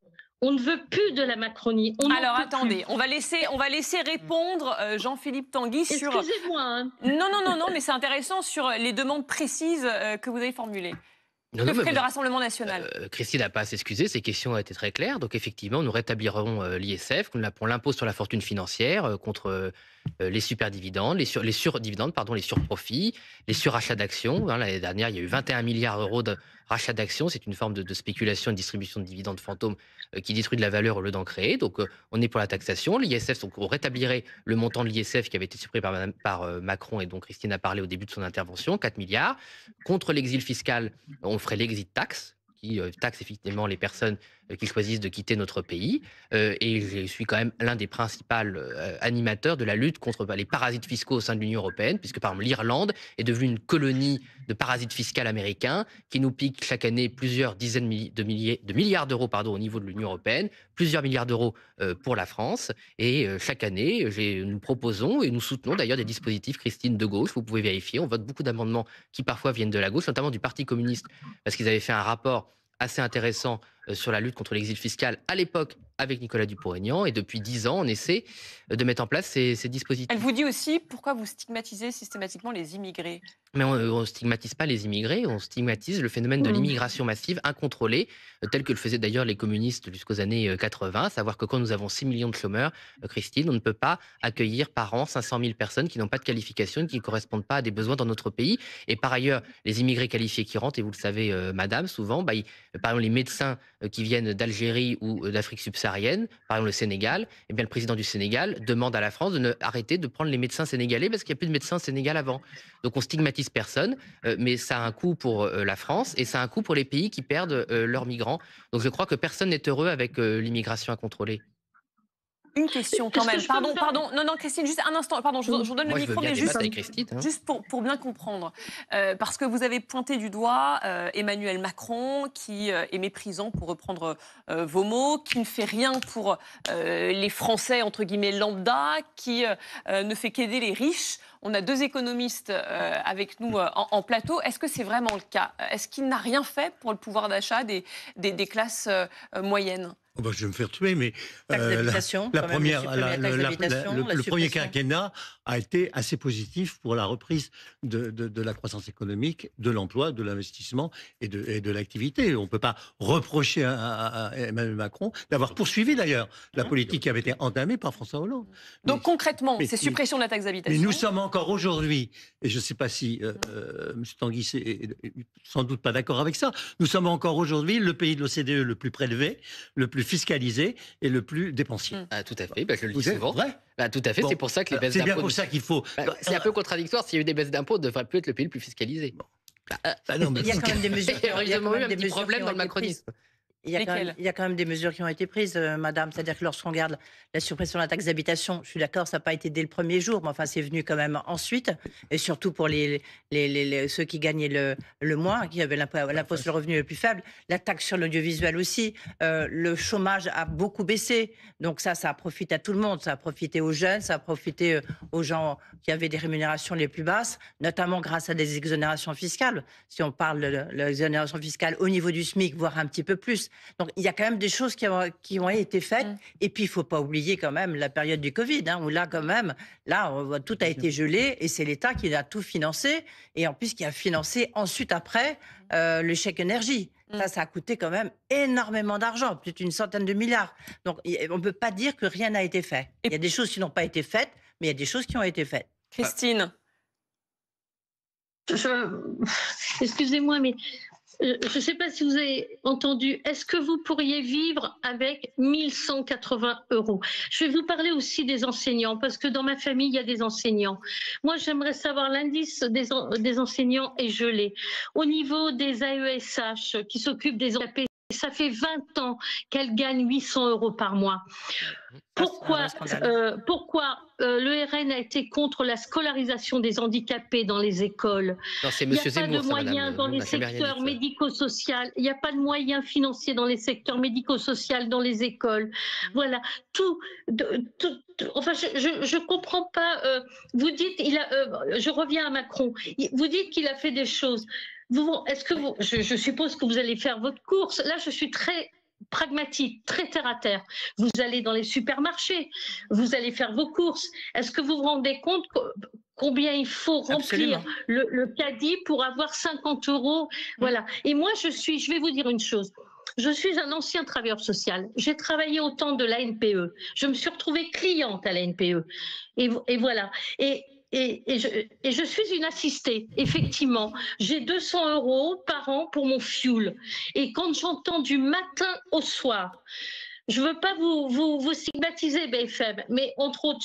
On ne veut plus de la Macronie. Alors attendez, on va laisser répondre Jean-Philippe Tanguy sur... Excusez-moi. Hein. Non, mais c'est intéressant sur les demandes précises que vous avez formulées. Que ferait le Rassemblement national? Christine n'a pas à s'excuser, ses questions ont été très claires. Donc effectivement, nous rétablirons l'ISF, nous l'appelons l'impôt sur la fortune financière, contre les superdividendes, les surdividendes, pardon, les surprofits, les surachats d'actions. Hein, l'année dernière, il y a eu 21 milliards d'euros de rachats d'actions. C'est une forme de spéculation et de distribution de dividendes fantômes qui détruit de la valeur au lieu d'en créer. Donc on est pour la taxation. L'ISF, donc on rétablirait le montant de l'ISF qui avait été supprimé par Macron et dont Christine a parlé au début de son intervention, 4 milliards. Contre l'exil fiscal, on ferait l'exit tax, qui taxe effectivement les personnes qui choisissent de quitter notre pays. Et je suis quand même l'un des principaux animateurs de la lutte contre les parasites fiscaux au sein de l'Union européenne, puisque par exemple l'Irlande est devenue une colonie de parasites fiscaux américains qui nous piquent chaque année plusieurs dizaines de milliards d'euros au niveau de l'Union européenne, plusieurs milliards d'euros pour la France. Et chaque année, nous proposons et nous soutenons d'ailleurs des dispositifs, Christine, de gauche. Vous pouvez vérifier. On vote beaucoup d'amendements qui parfois viennent de la gauche, notamment du Parti communiste, parce qu'ils avaient fait un rapport assez intéressant sur la lutte contre l'exil fiscal à l'époque avec Nicolas Dupont-Aignan. Et depuis 10 ans, on essaie de mettre en place ces dispositifs. Elle vous dit aussi pourquoi vous stigmatisez systématiquement les immigrés. Mais on ne stigmatise pas les immigrés, on stigmatise le phénomène de l'immigration massive incontrôlée, tel que le faisaient d'ailleurs les communistes jusqu'aux années 80, à savoir que quand nous avons 6 millions de chômeurs, Christine, on ne peut pas accueillir par an 500 000 personnes qui n'ont pas de qualification, qui ne correspondent pas à des besoins dans notre pays. Et par ailleurs, les immigrés qualifiés qui rentrent, et vous le savez, madame, souvent, par exemple, les médecins qui viennent d'Algérie ou d'Afrique subsaharienne, par exemple le Sénégal, eh bien, le président du Sénégal demande à la France de arrêter de prendre les médecins sénégalais parce qu'il n'y a plus de médecins sénégalais avant. Donc on stigmatise pénalise personne, mais ça a un coût pour la France et ça a un coût pour les pays qui perdent leurs migrants. Donc je crois que personne n'est heureux avec l'immigration incontrôlée. Une question quand même. Pardon. Non, Christine, juste un instant. Pardon, je vous donne le micro, mais juste pour bien comprendre. Parce que vous avez pointé du doigt Emmanuel Macron, qui est méprisant, pour reprendre vos mots, qui ne fait rien pour les Français, entre guillemets, lambda, qui ne fait qu'aider les riches. On a 2 économistes avec nous en plateau. Est-ce que c'est vraiment le cas? Est-ce qu'il n'a rien fait pour le pouvoir d'achat des classes moyennes? Oh bah, je vais me faire tuer, mais le premier quinquennat a été assez positif pour la reprise de la croissance économique, de l'emploi, de l'investissement et de l'activité. On ne peut pas reprocher à Emmanuel Macron d'avoir poursuivi d'ailleurs la politique qui avait été entamée par François Hollande. Donc concrètement, c'est suppression de la taxe d'habitation. Mais nous sommes encore aujourd'hui, et je ne sais pas si M. Tanguy est sans doute pas d'accord avec ça, nous sommes encore aujourd'hui le pays de l'OCDE le plus prélevé, le plus fiscalisé et le plus dépensier. Ah, tout à fait, je le dis souvent. Vrai tout à fait, c'est pour ça que les baisses d'impôts... C'est bien pour ça qu'il faut... c'est un peu contradictoire, s'il y a eu des baisses d'impôts, on ne devrait plus être le pays le plus fiscalisé. Non, mais il y a quand même des mesures... Il y a eu un petit problème dans le macronisme. Il y a quand même des mesures qui ont été prises, madame. C'est-à-dire que lorsqu'on regarde la suppression de la taxe d'habitation, je suis d'accord, ça n'a pas été dès le premier jour, mais enfin, c'est venu quand même ensuite. Et surtout pour ceux qui gagnaient le moins, qui avaient l'impôt sur le revenu le plus faible. La taxe sur l'audiovisuel aussi. Le chômage a beaucoup baissé. Donc ça a profité à tout le monde. Ça a profité aux jeunes, ça a profité aux gens qui avaient des rémunérations les plus basses, notamment grâce à des exonérations fiscales. Si on parle de l'exonération fiscale au niveau du SMIC, voire un petit peu plus. Donc, il y a quand même des choses qui ont été faites. Et puis, il ne faut pas oublier quand même la période du Covid, où là, quand même, tout a été gelé et c'est l'État qui a tout financé. Et en plus, qui a financé ensuite, après, le chèque énergie. Ça a coûté quand même énormément d'argent, peut-être une centaine de milliards. Donc, on ne peut pas dire que rien n'a été fait. Il y a des choses qui n'ont pas été faites, mais il y a des choses qui ont été faites. Christine. Excusez-moi, mais... je ne sais pas si vous avez entendu, est-ce que vous pourriez vivre avec 1 180 €? Je vais vous parler aussi des enseignants, parce que dans ma famille, il y a des enseignants. Moi, j'aimerais savoir l'indice des enseignants est gelé. Au niveau des AESH qui s'occupent des handicapés, ça fait 20 ans qu'elles gagnent 800 € par mois. Pourquoi le RN a été contre la scolarisation des handicapés dans les écoles? Il n'y a pas de moyens dans les secteurs médico-sociaux. Il n'y a pas de moyens financiers dans les secteurs médico-sociaux, dans les écoles. Voilà. Enfin, je ne comprends pas. Vous dites, je reviens à Macron. Vous dites qu'il a fait des choses. Je suppose que vous allez faire votre course. Là, je suis très pragmatique, très terre à terre. Vous allez dans les supermarchés, vous allez faire vos courses. Est-ce que vous vous rendez compte combien il faut remplir le caddie pour avoir 50 €? Voilà. Et moi, je vais vous dire une chose. Je suis un ancien travailleur social. J'ai travaillé au temps de l'ANPE. Je me suis retrouvée cliente à l'ANPE. Et voilà. Et je suis une assistée, effectivement. J'ai 200 € par an pour mon fioul. Et quand j'entends du matin au soir, je ne veux pas vous stigmatiser, BFM, mais entre autres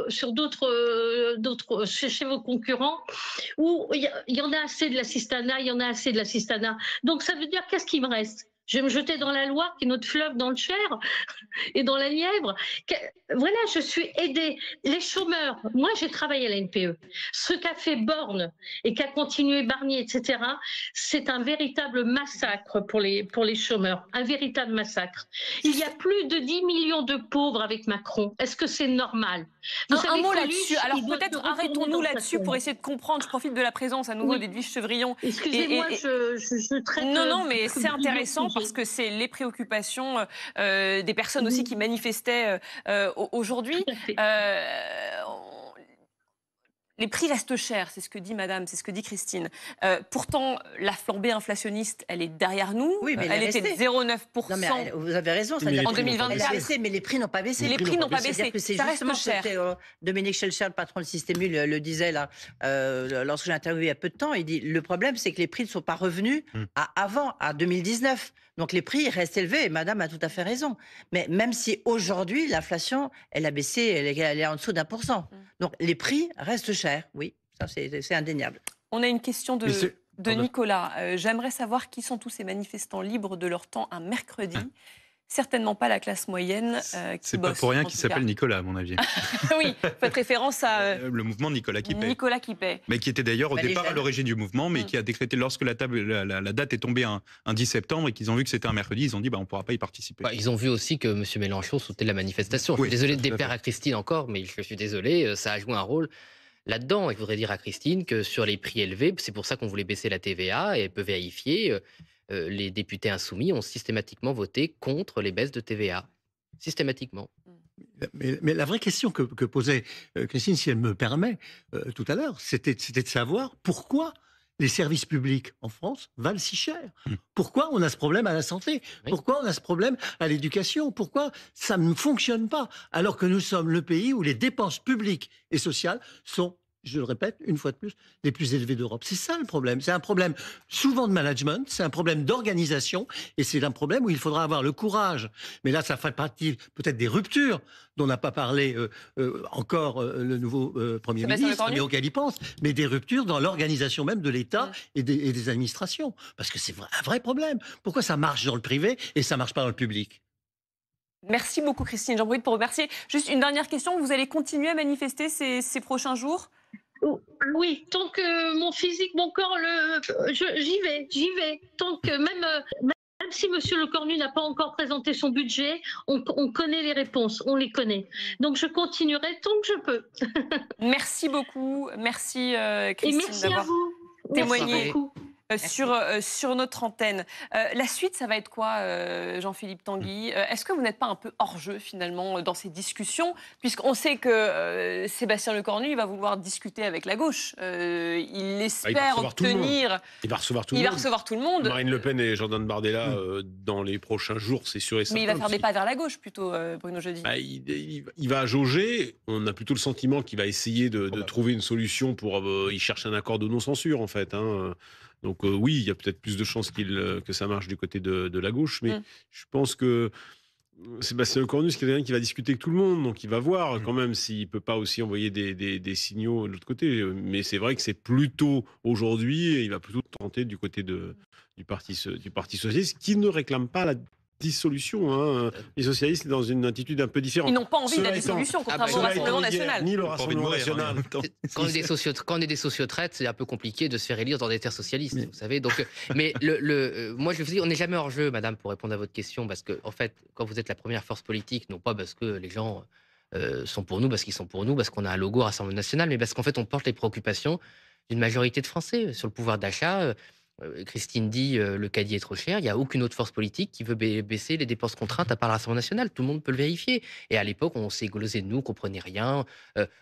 sur d'autres chez vos concurrents, où il y en a assez de l'assistanat, Donc ça veut dire, qu'est-ce qui me reste? Je vais me jeter dans la Loire, qui est notre fleuve, dans le Cher et dans la Nièvre. Voilà, je suis aidée. Les chômeurs, moi j'ai travaillé à la NPE. Ce qu'a fait Borne et qu'a continué Barnier, etc., c'est un véritable massacre pour les chômeurs. Un véritable massacre. Il y a plus de 10 millions de pauvres avec Macron. Est-ce que c'est normal? Un mot là-dessus. Alors peut-être arrêtons-nous là-dessus pour essayer de comprendre. Je profite de la présence à nouveau d'Edwige Chevrillon. Excusez-moi, je traite... Non, mais c'est intéressant parce que c'est les préoccupations des personnes aussi qui manifestaient aujourd'hui. Les prix restent chers, c'est ce que dit madame, c'est ce que dit Christine. Pourtant, la flambée inflationniste, elle est derrière nous. Oui, mais elle était de 0,9%. Non, mais vous avez raison. En 2024. Elle a baissé, mais les prix n'ont pas baissé. Les prix n'ont pas baissé. Ça reste cher. Dominique Schelcher, le patron de Système U, le disait là, lorsque j'ai interviewé il y a peu de temps. Il dit le problème, c'est que les prix ne sont pas revenus à 2019. Donc les prix restent élevés. Et madame a tout à fait raison. Mais même si aujourd'hui, l'inflation, elle a baissé, elle est en dessous d'1%. Donc les prix restent chers, oui. Ça, c'est indéniable. On a une question de Pardon. Nicolas. J'aimerais savoir qui sont tous ces manifestants libres de leur temps un mercredi. Certainement pas la classe moyenne qui C'est pas bosse, pour rien en qu'il tout s'appelle cas. Nicolas, à mon avis. Oui, faites référence à Le mouvement Nicolas Quipet. Nicolas Quipet. Mais qui était d'ailleurs au Bah, les départ à jeunes. l'origine du mouvement, mais Mm. qui a décrété, lorsque la date est tombée un 10 septembre et qu'ils ont vu que c'était un mercredi, ils ont dit on ne pourra pas y participer. Bah, ils ont vu aussi que M. Mélenchon soutenait la manifestation. Je Oui, suis désolé de tout à fait. déplaire à Christine encore, mais je suis désolé, ça a joué un rôle là-dedans. Et je voudrais dire à Christine que sur les prix élevés, c'est pour ça qu'on voulait baisser la TVA, et elle peut vérifier, les députés insoumis ont systématiquement voté contre les baisses de TVA. Systématiquement. Mais la vraie question que posait Christine, si elle me permet, tout à l'heure, c'était de savoir pourquoi les services publics en France valent si cher. Pourquoi on a ce problème à la santé? Oui. Pourquoi on a ce problème à l'éducation? Pourquoi ça ne fonctionne pas? Alors que nous sommes le pays où les dépenses publiques et sociales sont, je le répète une fois de plus, les plus élevées d'Europe. C'est ça le problème. C'est un problème souvent de management, c'est un problème d'organisation, et c'est un problème où il faudra avoir le courage. Mais là, ça fait partie peut-être des ruptures dont n'a pas parlé encore le nouveau Premier Sébastien ministre, Lecornu. mais auquel il pense, mais des ruptures dans l'organisation même de l'État et des administrations. Parce que c'est un vrai problème. Pourquoi ça marche dans le privé et ça marche pas dans le public? Merci beaucoup, Christine. J'en profite pour remercier. Juste une dernière question. Vous allez continuer à manifester ces prochains jours? Oui, tant que mon physique, mon corps, j'y vais. Tant que même si M. Lecornu n'a pas encore présenté son budget, on connaît les réponses, on les connaît. Donc je continuerai tant que je peux. Merci beaucoup. Merci, Et Christine, merci à d'avoir vous. témoigné. Merci beaucoup. sur notre antenne. La suite, ça va être quoi, Jean-Philippe Tanguy? Est-ce que vous n'êtes pas un peu hors-jeu, finalement, dans ces discussions? Puisqu'on sait que Sébastien Lecornu, il va vouloir discuter avec la gauche. Il espère obtenir... Il va recevoir tout Il le va monde. recevoir tout le monde. Marine Le Pen et Jordan Bardella, dans les prochains jours, c'est sûr et certain. Mais il va faire des parce pas vers la gauche, plutôt, Bruno Jeudi. Bah, il va jauger. On a plutôt le sentiment qu'il va essayer de trouver une solution pour. Il cherche un accord de non-censure, en fait. Donc oui, il y a peut-être plus de chances que ça marche du côté de la gauche. Mais je pense que Sébastien Lecornu, c'est quelqu'un qui va discuter avec tout le monde. Donc il va voir quand même s'il ne peut pas aussi envoyer des signaux de l'autre côté. Mais c'est vrai que c'est plutôt aujourd'hui, et il va plutôt tenter du côté du Parti socialiste, qui ne réclame pas la dissolution. Les socialistes sont dans une attitude un peu différente. Ils n'ont pas envie de la Cela étant, dissolution, contrairement au cela Rassemblement étant, national. Ni le Pas envie de Rassemblement mourir, national. en même temps. Quand on est des sociotraites, c'est un peu compliqué de se faire élire dans des terres socialistes, vous savez. Donc, mais moi, je vous dis, on n'est jamais hors jeu, madame, pour répondre à votre question, parce que, en fait, quand vous êtes la première force politique, non pas parce que les gens sont pour nous, parce qu'ils sont pour nous, parce qu'on a un logo Rassemblement national, mais parce qu'en fait, on porte les préoccupations d'une majorité de Français sur le pouvoir d'achat. Christine dit le caddie est trop cher. Il n'y a aucune autre force politique qui veut baisser les dépenses contraintes à part le Rassemblement national. Tout le monde peut le vérifier. Et à l'époque, on s'est glosé de nous, on ne comprenait rien.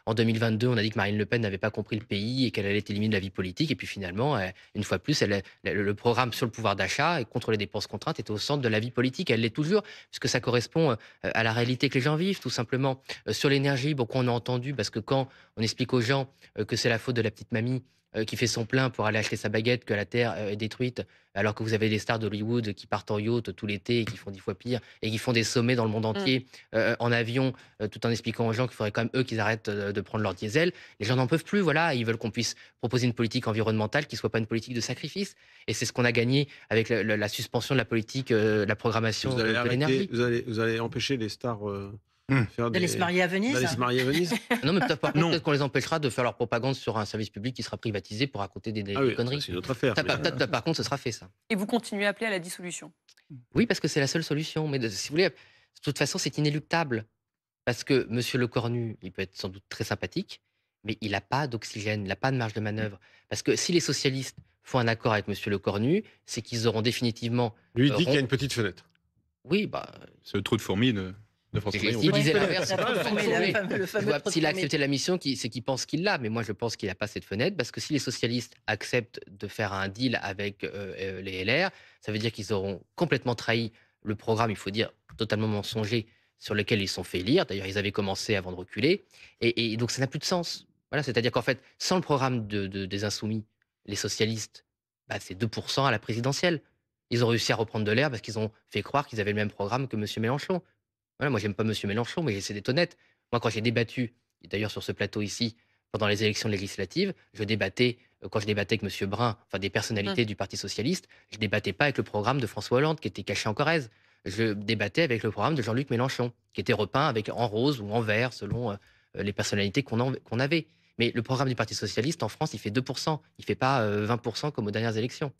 En 2022, on a dit que Marine Le Pen n'avait pas compris le pays et qu'elle allait être éliminée de la vie politique. Et puis finalement, une fois de plus, le programme sur le pouvoir d'achat et contre les dépenses contraintes était au centre de la vie politique. Elle l'est toujours, puisque ça correspond à la réalité que les gens vivent, tout simplement. Sur l'énergie, beaucoup on a entendu, parce que quand on explique aux gens que c'est la faute de la petite mamie, qui fait son plein pour aller acheter sa baguette, que la Terre est détruite, alors que vous avez des stars d'Hollywood qui partent en yacht tout l'été et qui font 10 fois pire, et qui font des sommets dans le monde entier en avion, tout en expliquant aux gens qu'il faudrait quand même eux qu'ils arrêtent de prendre leur diesel. Les gens n'en peuvent plus, voilà, ils veulent qu'on puisse proposer une politique environnementale qui ne soit pas une politique de sacrifice. Et c'est ce qu'on a gagné avec la suspension de la politique, la programmation Vous allez de l'énergie. vous allez empêcher les stars D'aller se marier à Venise. d'aller se marier à Venise. Non, mais peut-être qu'on les empêchera de faire leur propagande sur un service public qui sera privatisé pour raconter des Ah oui, conneries. c'est une autre affaire. Ça, peut-être, par contre, ce sera fait, ça. Et vous continuez à appeler à la dissolution. Oui, parce que c'est la seule solution. Mais si vous voulez, de toute façon, c'est inéluctable. Parce que M. Lecornu, il peut être sans doute très sympathique, mais il n'a pas d'oxygène, il n'a pas de marge de manœuvre. Parce que si les socialistes font un accord avec M. Lecornu, c'est qu'ils auront définitivement... Lui, il dit qu'il y a une petite fenêtre. Oui, bah... C'est le trou de fourmi de François Bayrou. S'il disait Ouais, l'inverse, la fameuse fourmi, le fameux trou de s'il a fourmi. accepté la mission, c'est qu'il pense qu'il l'a. Mais moi, je pense qu'il n'a pas cette fenêtre, parce que si les socialistes acceptent de faire un deal avec les LR, ça veut dire qu'ils auront complètement trahi le programme, il faut dire, totalement mensonger, sur lequel ils sont fait élire. D'ailleurs, ils avaient commencé avant de reculer. Et donc, ça n'a plus de sens. Voilà, c'est-à-dire qu'en fait, sans le programme des Insoumis, les socialistes, c'est 2% à la présidentielle. Ils ont réussi à reprendre de l'air parce qu'ils ont fait croire qu'ils avaient le même programme que M. Mélenchon. Voilà, moi, j'aime pas M. Mélenchon, mais j'essaie d'être honnête. Moi, quand j'ai débattu, et d'ailleurs sur ce plateau ici, pendant les élections législatives, quand je débattais avec M. Brun, enfin des personnalités du Parti socialiste, je débattais pas avec le programme de François Hollande, qui était caché en Corrèze. Je débattais avec le programme de Jean-Luc Mélenchon, qui était repeint en rose ou en vert, selon les personnalités qu'on avait. Mais le programme du Parti socialiste, en France, il fait 2%. Il ne fait pas 20% comme aux dernières élections.